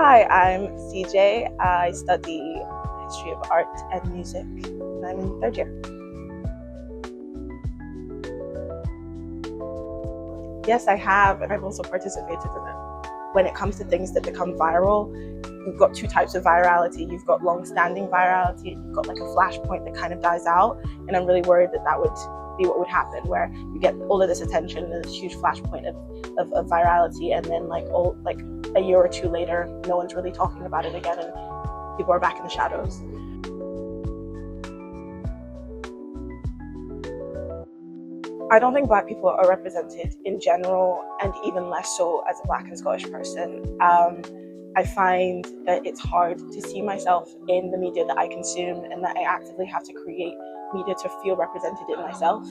Hi, I'm CJ. I study history of art and music, and I'm in third year. Yes, I have, and I've also participated in it. When it comes to things that become viral, you've got two types of virality. You've got long-standing virality, and you've got like a flashpoint that kind of dies out. And I'm really worried that that would be what would happen, where you get all of this attention and this huge flashpoint of virality, and then like a year or two later, no one's really talking about it again, and people are back in the shadows. I don't think Black people are represented in general, and even less so as a Black and Scottish person. I find that it's hard to see myself in the media that I consume, and that I actively have to create media to feel represented in myself.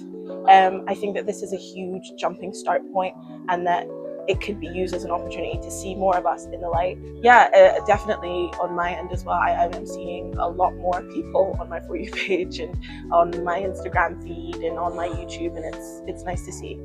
I think that this is a huge jumping start point, and that it could be used as an opportunity to see more of us in the light. Yeah, definitely on my end as well. I am seeing a lot more people on my For You page and on my Instagram feed and on my YouTube, and it's nice to see.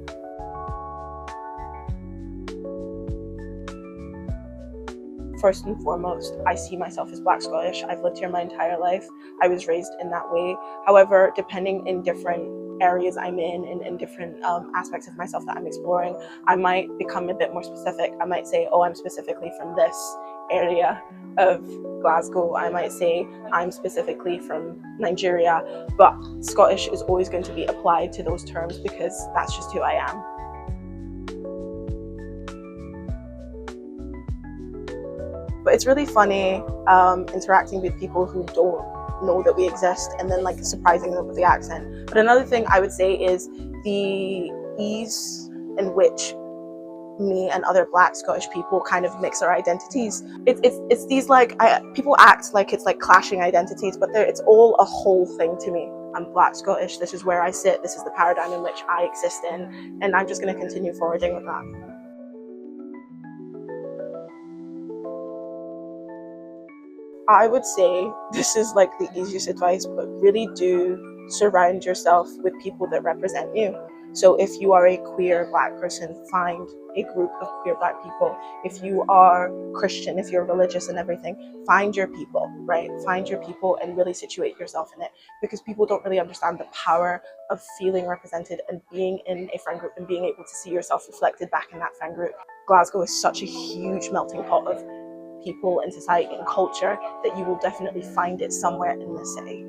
First and foremost, I see myself as Black Scottish. I've lived here my entire life. I was raised in that way. However, depending in different areas I'm in different aspects of myself that I'm exploring, I might become a bit more specific. I might say, oh, I'm specifically from this area of Glasgow. I might say I'm specifically from Nigeria, but Scottish is always going to be applied to those terms because that's just who I am. But it's really funny interacting with people who don't know that we exist, and then like surprising them with the accent. But another thing I would say is the ease in which me and other Black Scottish people kind of mix our identities. It's these like people act like it's like clashing identities, but it's all a whole thing to me. I'm Black Scottish. This is where I sit. This is the paradigm in which I exist in, and I'm just going to continue forwarding with that. I would say this is like the easiest advice, but really do surround yourself with people that represent you. So if you are a queer Black person, find a group of queer Black people. If you are Christian, if you're religious and everything, find your people, right? Find your people and really situate yourself in it, because people don't really understand the power of feeling represented and being in a friend group and being able to see yourself reflected back in that friend group. Glasgow is such a huge melting pot of people and society and culture that you will definitely find it somewhere in the city.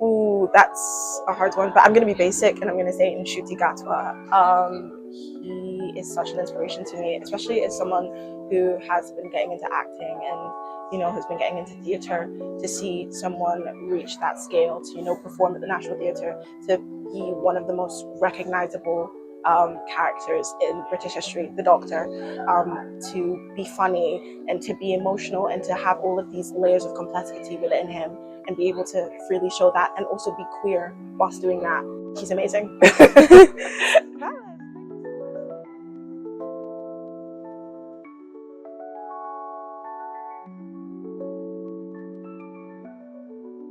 Ooh, that's a hard one, but I'm going to be basic and I'm going to say Nshuti Gatwa. He is such an inspiration to me, especially as someone who has been getting into acting and has been getting into theatre. To see someone reach that scale, to perform at the National Theatre, to be one of the most recognizable characters in British history, the Doctor, to be funny and to be emotional and to have all of these layers of complexity within him and be able to freely show that and also be queer whilst doing that. He's amazing.